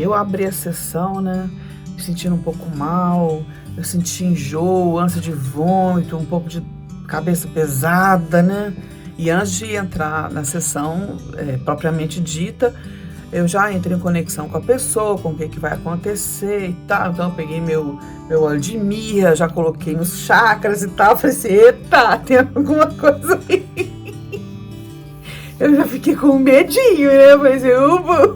eu abri a sessão, né, me sentindo um pouco mal, eu senti enjoo, ânsia de vômito, um pouco de cabeça pesada, né? E antes de entrar na sessão propriamente dita, eu já entrei em conexão com a pessoa, com o que vai acontecer e tal. Então eu peguei meu óleo de mirra, já coloquei nos chakras e tal. Falei assim, eita, tem alguma coisa aí. Eu já fiquei com medinho, né? Falei assim,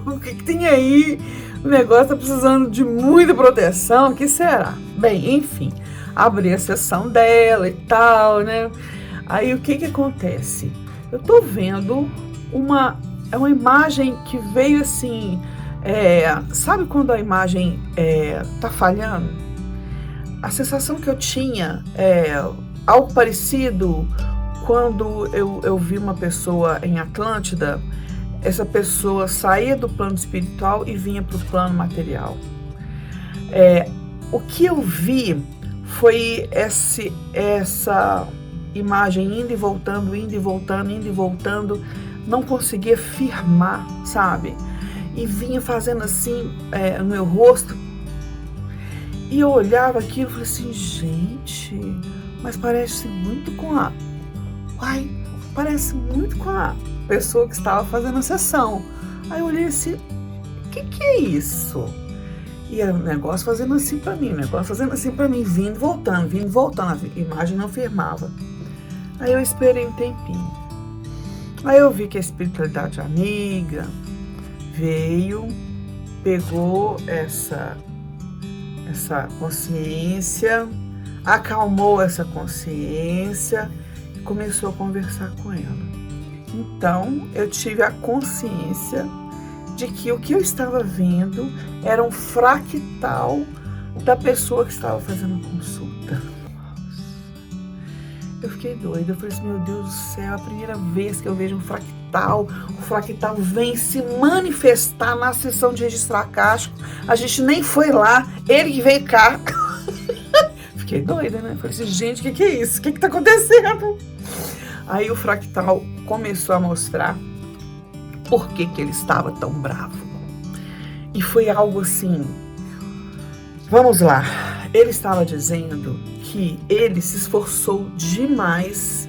o que tem aí? O negócio tá precisando de muita proteção, o que será? Bem, enfim, abri a sessão dela e tal, né? Aí o que acontece? Eu tô vendo uma imagem que veio assim, sabe quando a imagem tá falhando? A sensação que eu tinha algo parecido quando eu vi uma pessoa em Atlântida. Essa pessoa saía do plano espiritual e vinha para o plano material. O que eu vi foi essa imagem indo e voltando, indo e voltando, indo e voltando. Não conseguia firmar, sabe? E vinha fazendo assim no meu rosto. E eu olhava aquilo e falei assim, gente, mas parece muito com a pessoa que estava fazendo a sessão. Aí eu olhei assim, o que é isso? E era um negócio fazendo assim para mim, vindo e voltando, a imagem não firmava. Aí eu esperei um tempinho. Aí eu vi que a espiritualidade amiga veio, pegou essa consciência, acalmou essa consciência e começou a conversar com ela. Então, eu tive a consciência de que o que eu estava vendo era um fractal da pessoa que estava fazendo a consulta. Eu fiquei doida, eu falei assim, meu Deus do céu, é a primeira vez que eu vejo um fractal. O fractal vem se manifestar na sessão de registro akáshico. A gente nem foi lá, ele que veio cá. Fiquei doida, né? Falei assim, gente, o que é isso? O que tá acontecendo? Aí o fractal começou a mostrar por que ele estava tão bravo. E foi algo assim, vamos lá, ele estava dizendo que ele se esforçou demais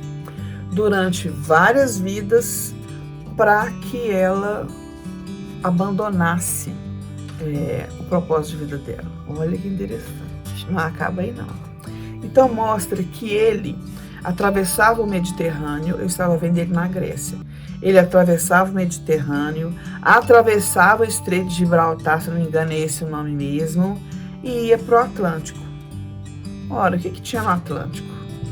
durante várias vidas para que ela abandonasse o propósito de vida dela. Olha que interessante, não acaba aí não. Então mostra que ele atravessava o Mediterrâneo, eu estava vendo ele na Grécia. Ele atravessava o Mediterrâneo, atravessava o Estreito de Gibraltar, se não me engano é esse o nome mesmo, e ia para o Atlântico. Ora, o que tinha no Atlântico?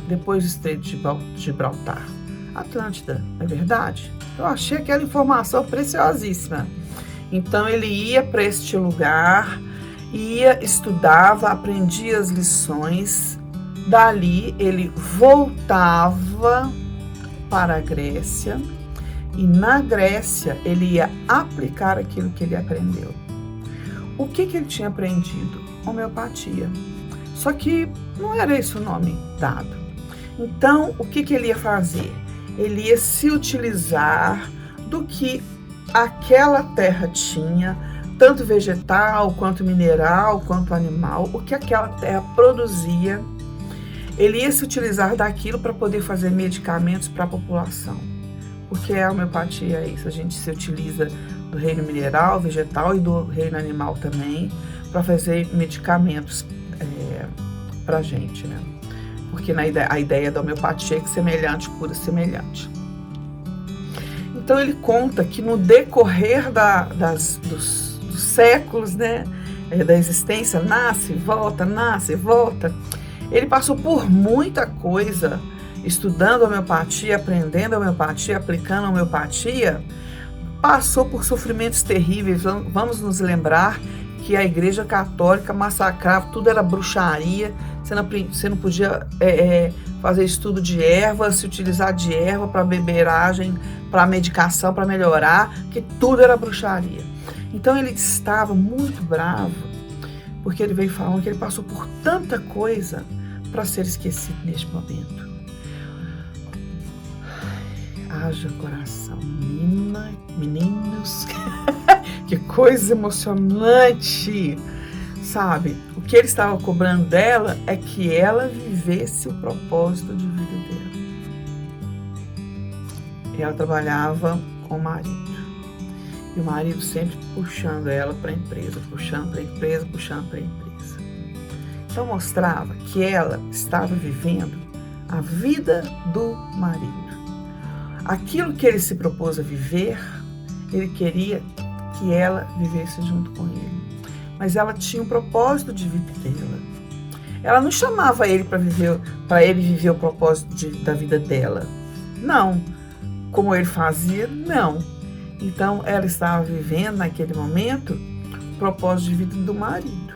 Depois do Estreito de Gibraltar? Atlântida, não é verdade? Eu achei aquela informação preciosíssima. Então ele ia para este lugar, estudava, aprendia as lições. Dali ele voltava para a Grécia e na Grécia ele ia aplicar aquilo que ele aprendeu. O que ele tinha aprendido? Homeopatia. Só que não era esse o nome dado. Então, o que ele ia fazer? Ele ia se utilizar do que aquela terra tinha, tanto vegetal, quanto mineral, quanto animal, o que aquela terra produzia. Ele ia se utilizar daquilo para poder fazer medicamentos para a população. Porque a homeopatia é isso, a gente se utiliza do reino mineral, vegetal e do reino animal também, para fazer medicamentos para a gente, né? Porque a ideia da homeopatia é que semelhante cura semelhante. Então ele conta que no decorrer dos séculos, né, da existência, nasce, volta, ele passou por muita coisa, estudando homeopatia, aprendendo homeopatia, aplicando homeopatia, passou por sofrimentos terríveis. Vamos nos lembrar que a Igreja Católica massacrava, tudo era bruxaria, você não podia fazer estudo de ervas, se utilizar de erva para beberagem, para medicação, para melhorar, que tudo era bruxaria. Então ele estava muito bravo, porque ele veio falando que ele passou por tanta coisa para ser esquecido neste momento. Haja coração, meninos. Que coisa emocionante, sabe? O que ele estava cobrando dela é que ela vivesse o propósito de vida dela. Ela trabalhava com o marido. E o marido sempre puxando ela para a empresa, puxando para a empresa, puxando para a empresa. Então mostrava que ela estava vivendo a vida do marido. Aquilo que ele se propôs a viver, ele queria que ela vivesse junto com ele. Mas ela tinha um propósito de vida dela. Ela não chamava ele para ele viver o propósito da vida dela. Não. Como ele fazia, não. Então, ela estava vivendo, naquele momento, o propósito de vida do marido.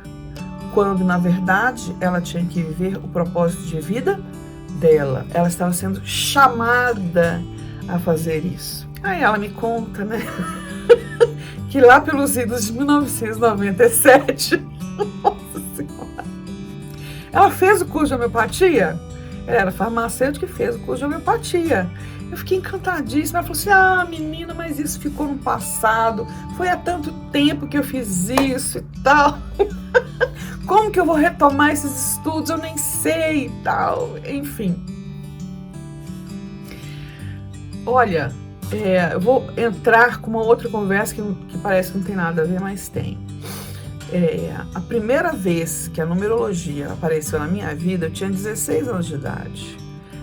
Quando, na verdade, ela tinha que viver o propósito de vida dela. Ela estava sendo chamada a fazer isso. Aí ela me conta, né? Que lá pelos idos de 1997, nossa senhora, ela fez o curso de homeopatia. Ela era farmacêutica e fez o curso de homeopatia. Eu fiquei encantadíssima. Ela falou assim, menina, mas isso ficou no passado. Foi há tanto tempo que eu fiz isso e tal. Como que eu vou retomar esses estudos? Eu nem sei e tal. Enfim. Olha, eu vou entrar com uma outra conversa que parece que não tem nada a ver, mas tem. A primeira vez que a numerologia apareceu na minha vida, eu tinha 16 anos de idade.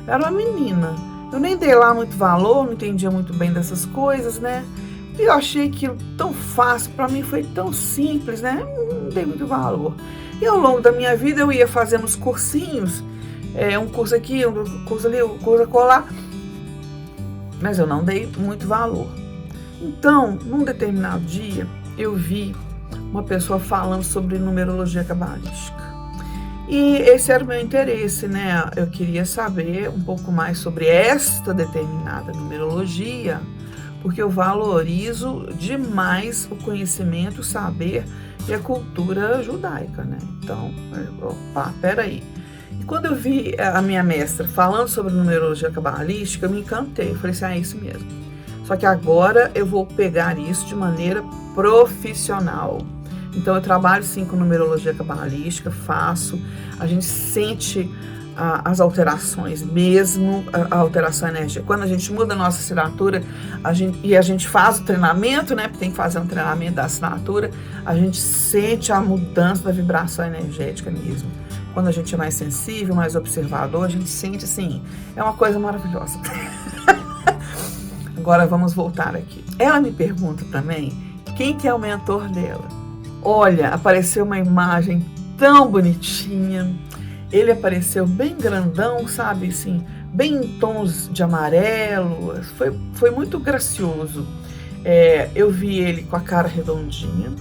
Eu era uma menina. Eu nem dei lá muito valor, não entendia muito bem dessas coisas, né? E eu achei aquilo tão fácil, para mim foi tão simples, né? Não dei muito valor. E ao longo da minha vida eu ia fazendo os cursinhos, um curso aqui, um curso ali, um curso acolá, mas eu não dei muito valor. Então, num determinado dia, eu vi uma pessoa falando sobre numerologia cabalística. E esse era o meu interesse, né? Eu queria saber um pouco mais sobre esta determinada numerologia, porque eu valorizo demais o conhecimento, o saber e a cultura judaica, né? Então, opa, peraí. E quando eu vi a minha mestra falando sobre numerologia cabalística, eu me encantei. Eu falei assim, é isso mesmo. Só que agora eu vou pegar isso de maneira profissional. Então eu trabalho sim com numerologia cabalística, faço, a gente sente as alterações mesmo, a alteração energética. Quando a gente muda a nossa assinatura, a gente faz o treinamento, né? Porque tem que fazer um treinamento da assinatura, a gente sente a mudança da vibração energética mesmo. Quando a gente é mais sensível, mais observador, a gente sente assim, é uma coisa maravilhosa. Agora vamos voltar aqui. Ela me pergunta também quem que é o mentor dela. Olha, apareceu uma imagem tão bonitinha. Ele apareceu bem grandão, sabe, assim, bem em tons de amarelo. Foi muito gracioso. Eu vi ele com a cara redondinha,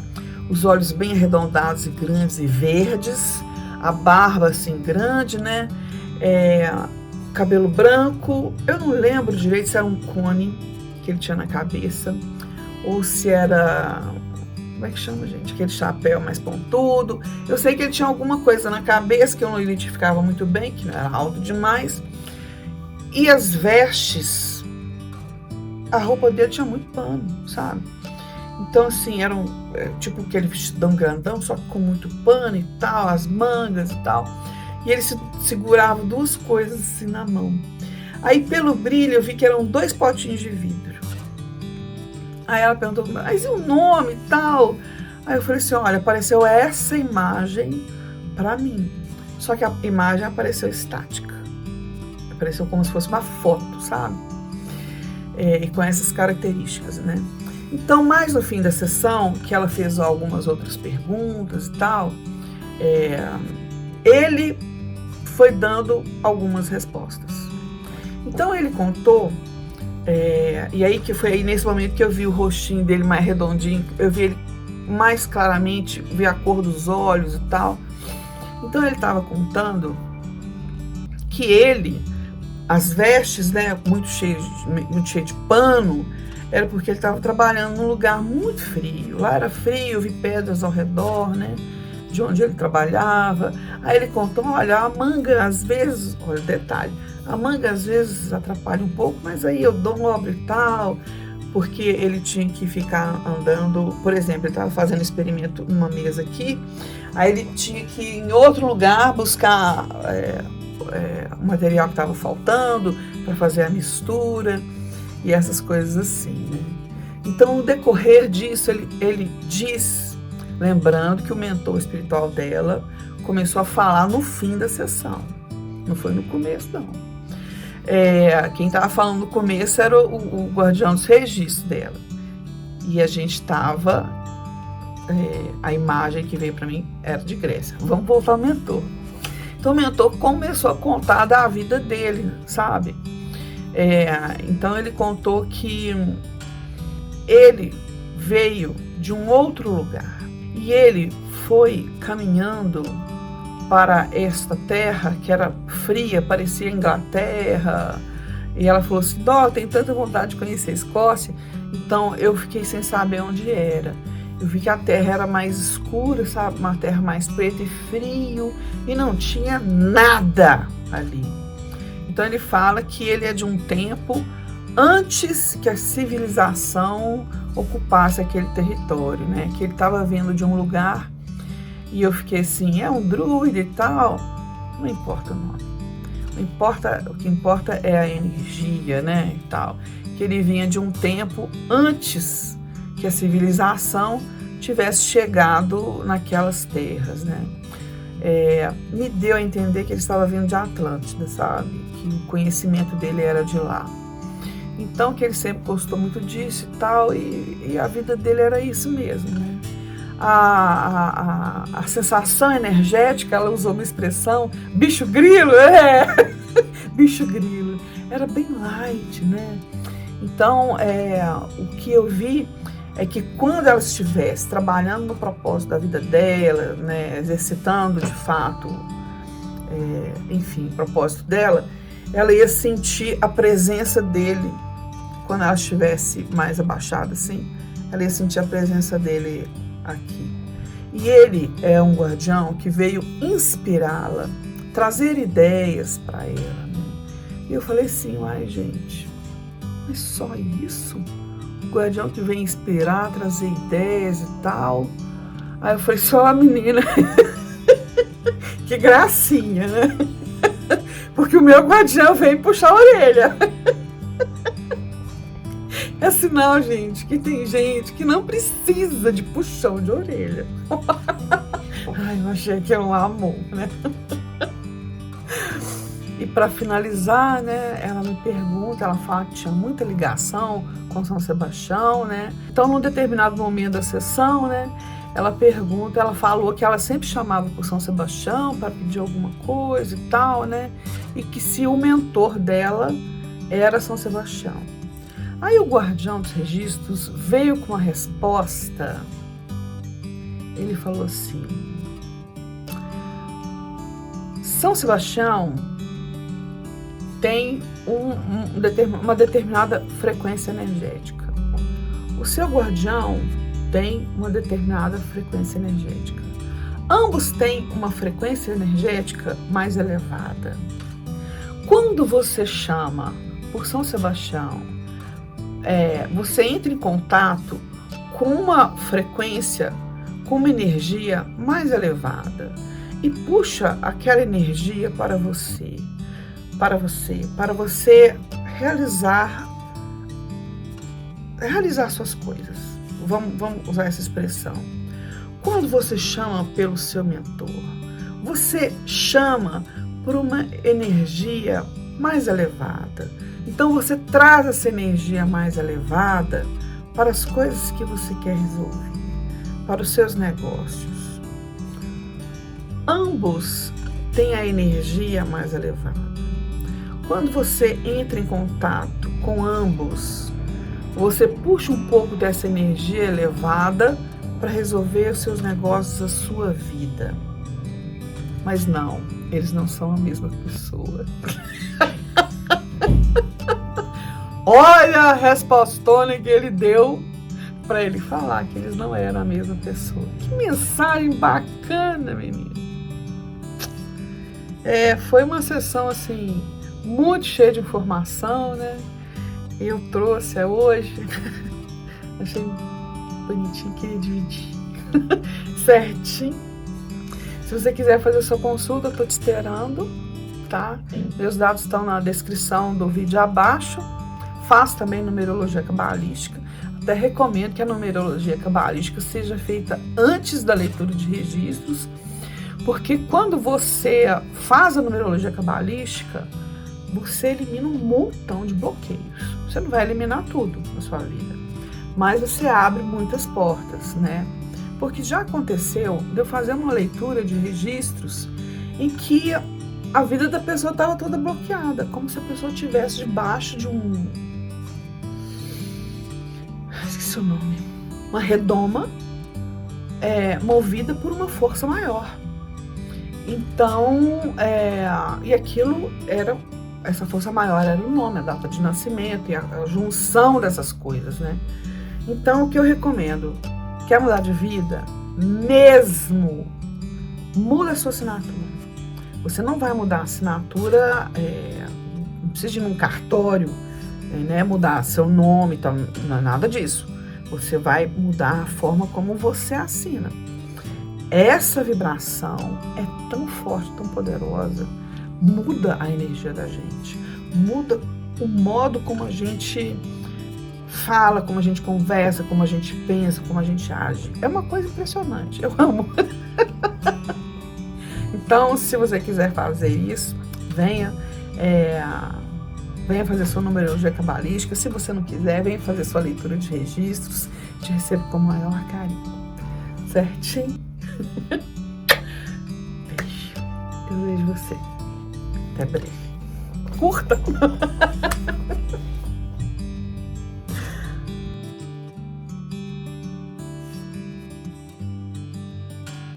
os olhos bem arredondados e grandes e verdes, a barba assim grande, né? Cabelo branco. Eu não lembro direito se era um cone que ele tinha na cabeça ou se era... Como é que chama, gente? Aquele chapéu mais pontudo. Eu sei que ele tinha alguma coisa na cabeça que eu não identificava muito bem, que não era alto demais. E as vestes, a roupa dele tinha muito pano, sabe? Então, assim, era tipo aquele vestidão grandão, só com muito pano e tal, as mangas e tal. E ele segurava duas coisas assim na mão. Aí, pelo brilho, eu vi que eram 2 potinhos de vidro. Aí ela perguntou, mas e o nome e tal? Aí eu falei assim, olha, apareceu essa imagem pra mim. Só que a imagem apareceu estática. Apareceu como se fosse uma foto, sabe? E com essas características, né? Então, mais no fim da sessão, que ela fez algumas outras perguntas e tal, ele foi dando algumas respostas. Então, ele contou... e aí que foi aí nesse momento que eu vi o rostinho dele mais redondinho, eu vi ele mais claramente, vi a cor dos olhos e tal. Então ele estava contando que as vestes, né, muito cheio de pano, era porque ele estava trabalhando num lugar muito frio. Lá era frio, eu vi pedras ao redor, né, de onde ele trabalhava. Aí ele contou, olha, a manga às vezes, olha o detalhe, a manga às vezes atrapalha um pouco, mas aí eu dobro e tal, porque ele tinha que ficar andando, por exemplo, ele estava fazendo experimento numa mesa aqui, aí ele tinha que ir em outro lugar buscar o material que estava faltando para fazer a mistura e essas coisas assim, né? Então, no decorrer disso, ele diz, lembrando que o mentor espiritual dela começou a falar no fim da sessão, não foi no começo, não. Quem estava falando no começo era o guardião dos registros dela. E a gente estava... a imagem que veio para mim era de Grécia. Vamos voltar ao mentor. Então o mentor começou a contar da vida dele, sabe? Então ele contou que ele veio de um outro lugar. E ele foi caminhando para esta terra que era fria, parecia Inglaterra, e ela falou assim: Dó, eu tenho tanta vontade de conhecer a Escócia. Então eu fiquei sem saber onde era. Eu vi que a terra era mais escura, sabe, uma terra mais preta e frio, e não tinha nada ali. Então ele fala que ele é de um tempo antes que a civilização ocupasse aquele território, né? Que ele estava vindo de um lugar. E eu fiquei assim, é um druida e tal. Não importa o nome. O que importa é a energia, né? E tal. Que ele vinha de um tempo antes que a civilização tivesse chegado naquelas terras, né? Me deu a entender que ele estava vindo de Atlântida, sabe? Que o conhecimento dele era de lá. Então, que ele sempre gostou muito disso e tal. E a vida dele era isso mesmo, né? A sensação energética, ela usou uma expressão, bicho grilo, bicho grilo, era bem light, né? Então, o que eu vi é que quando ela estivesse trabalhando no propósito da vida dela, né, exercitando de fato, enfim, o propósito dela, ela ia sentir a presença dele, quando ela estivesse mais abaixada, assim, ela ia sentir a presença dele aqui. E ele é um guardião que veio inspirá-la, trazer ideias para ela, né? E eu falei assim, uai, gente, mas só isso? O guardião que vem inspirar, trazer ideias e tal? Aí eu falei, só a menina. Que gracinha, né? Porque o meu guardião vem puxar a orelha. É sinal, gente, que tem gente que não precisa de puxão de orelha. Ai, eu achei que era um amor, né? E para finalizar, né, ela me pergunta, ela fala que tinha muita ligação com São Sebastião, né? Então, num determinado momento da sessão, né, ela pergunta, ela falou que ela sempre chamava por São Sebastião para pedir alguma coisa e tal, né? E que se o mentor dela era São Sebastião. Aí o guardião dos registros veio com uma resposta. Ele falou assim: São Sebastião tem uma determinada frequência energética. O seu guardião tem uma determinada frequência energética. Ambos têm uma frequência energética mais elevada. Quando você chama por São Sebastião, você entra em contato com uma frequência, com uma energia mais elevada e puxa aquela energia para você realizar suas coisas. Vamos usar essa expressão. Quando você chama pelo seu mentor, você chama por uma energia mais elevada. Então você traz essa energia mais elevada para as coisas que você quer resolver, para os seus negócios. Ambos têm a energia mais elevada. Quando você entra em contato com ambos, você puxa um pouco dessa energia elevada para resolver os seus negócios, a sua vida. Mas não, eles não são a mesma pessoa. Olha a respostona que ele deu para ele falar que eles não eram a mesma pessoa. Que mensagem bacana, menino. Foi uma sessão assim muito cheia de informação, né? eu trouxe hoje. Achei bonitinho, queria dividir. Certinho. Se você quiser fazer sua consulta, eu tô te esperando, tá? Meus dados estão na descrição do vídeo abaixo. Faço também numerologia cabalística. Até recomendo que a numerologia cabalística seja feita antes da leitura de registros, porque quando você faz a numerologia cabalística, você elimina um montão de bloqueios. Você não vai eliminar tudo na sua vida, mas você abre muitas portas, né? Porque já aconteceu de eu fazer uma leitura de registros em que a vida da pessoa estava toda bloqueada, como se a pessoa estivesse debaixo de esqueci o nome, uma redoma movida por uma força maior. Então, e aquilo era, essa força maior era o nome, a data de nascimento e a junção dessas coisas, né? Então, o que eu recomendo? Quer mudar de vida? Mesmo, muda a sua assinatura. Você não vai mudar a assinatura, não precisa ir num cartório, né, mudar seu nome, então, não é nada disso. Você vai mudar a forma como você assina. Essa vibração é tão forte, tão poderosa, muda a energia da gente, muda o modo como a gente fala, como a gente conversa, como a gente pensa, como a gente age. É uma coisa impressionante, eu amo. Então, se você quiser fazer isso, venha fazer sua numerologia cabalística. Se você não quiser, venha fazer sua leitura de registros. Te recebo com o maior carinho. Certinho? Beijo. Eu vejo você. Até breve. Curta!